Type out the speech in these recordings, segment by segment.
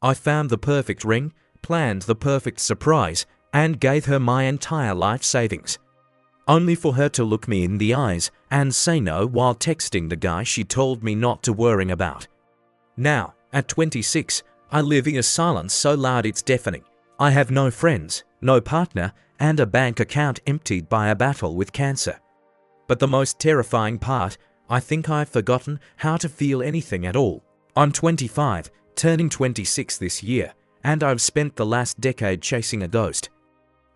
I found the perfect ring, planned the perfect surprise, and gave her my entire life savings. Only for her to look me in the eyes and say no while texting the guy she told me not to worry about. Now, at 26, I live in a silence so loud it's deafening. I have no friends, no partner, and a bank account emptied by a battle with cancer. But the most terrifying part, I think I've forgotten how to feel anything at all. I'm 25, turning 26 this year, and I've spent the last decade chasing a ghost.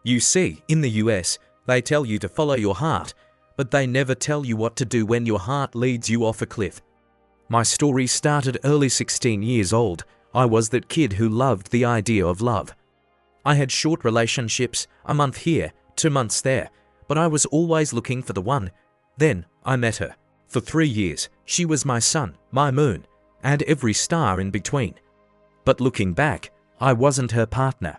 You see, in the US, they tell you to follow your heart, but they never tell you what to do when your heart leads you off a cliff. My story started early 16 years old. I was that kid who loved the idea of love. I had short relationships, a month here, 2 months there, but I was always looking for the one. Then I met her. For 3 years, she was my sun, my moon, and every star in between. But looking back, I wasn't her partner.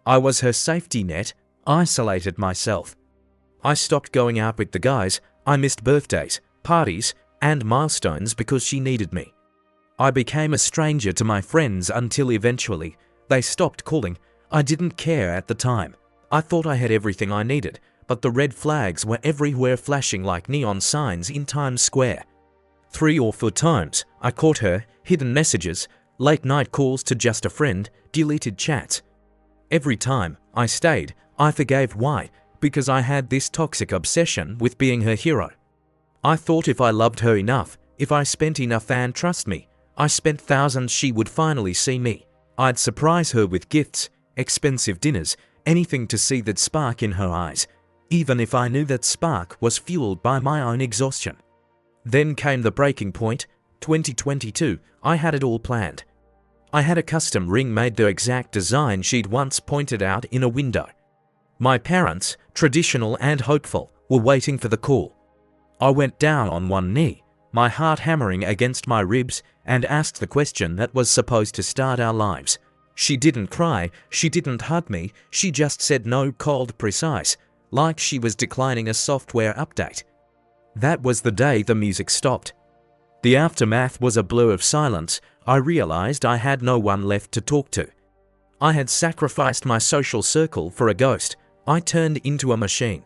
I was her safety net, isolated myself. I stopped going out with the guys. I missed birthdays, parties, and milestones because she needed me. I became a stranger to my friends until eventually they stopped calling. I didn't care at the time. I thought I had everything I needed, but the red flags were everywhere, flashing like neon signs in Times Square. 3 or 4 times I caught her, hidden messages, late night calls to just a friend, deleted chats. Every time I stayed, I forgave. Why? Because I had this toxic obsession with being her hero. I thought if I loved her enough, if I spent enough, and trust me, I spent thousands, she would finally see me. I'd surprise her with gifts, expensive dinners, anything to see that spark in her eyes, even if I knew that spark was fueled by my own exhaustion. Then came the breaking point, 2022, I had it all planned. I had a custom ring made, the exact design she'd once pointed out in a window. My parents, traditional and hopeful, were waiting for the call. I went down on one knee, my heart hammering against my ribs, and asked the question that was supposed to start our lives. She didn't cry, she didn't hug me, she just said no, cold, precise, like she was declining a software update. That was the day the music stopped. The aftermath was a blur of silence. I realized I had no one left to talk to. I had sacrificed my social circle for a ghost. I turned into a machine.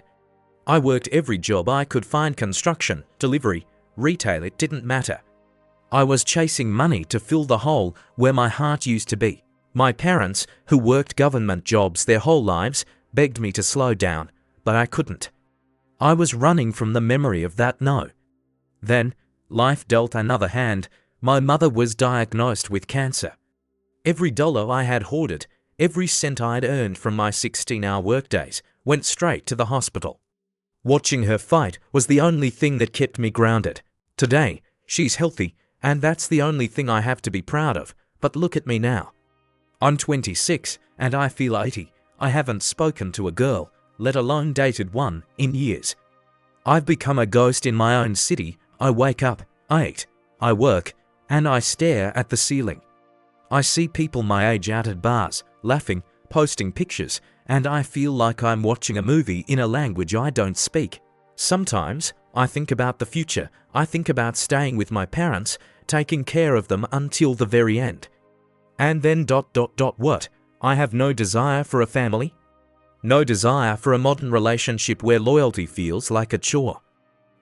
I worked every job I could find, construction, delivery, retail, it didn't matter. I was chasing money to fill the hole where my heart used to be. My parents, who worked government jobs their whole lives, begged me to slow down, but I couldn't. I was running from the memory of that no. Then, life dealt another hand. My mother was diagnosed with cancer. Every dollar I had hoarded, every cent I'd earned from my 16-hour workdays, went straight to the hospital. Watching her fight was the only thing that kept me grounded. Today, she's healthy, and that's the only thing I have to be proud of. But look at me now. I'm 26, and I feel 80. I haven't spoken to a girl, let alone dated one, in years. I've become a ghost in my own city. I wake up, I eat, I work, and I stare at the ceiling. I see people my age out at bars, laughing, posting pictures, and I feel like I'm watching a movie in a language I don't speak. Sometimes, I think about the future. I think about staying with my parents, taking care of them until the very end. And then ... what? I have no desire for a family? No desire for a modern relationship where loyalty feels like a chore.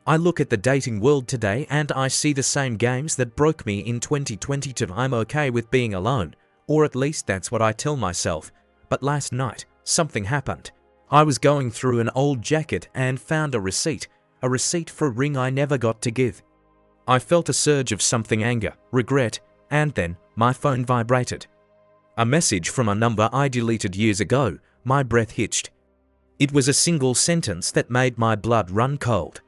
I look at the dating world today and I see the same games that broke me in 2022. I'm okay with being alone, or at least that's what I tell myself. But last night, something happened. I was going through an old jacket and found a receipt for a ring I never got to give. I felt a surge of something, anger, regret, and then my phone vibrated. A message from a number I deleted years ago. My breath hitched. It was a single sentence that made my blood run cold.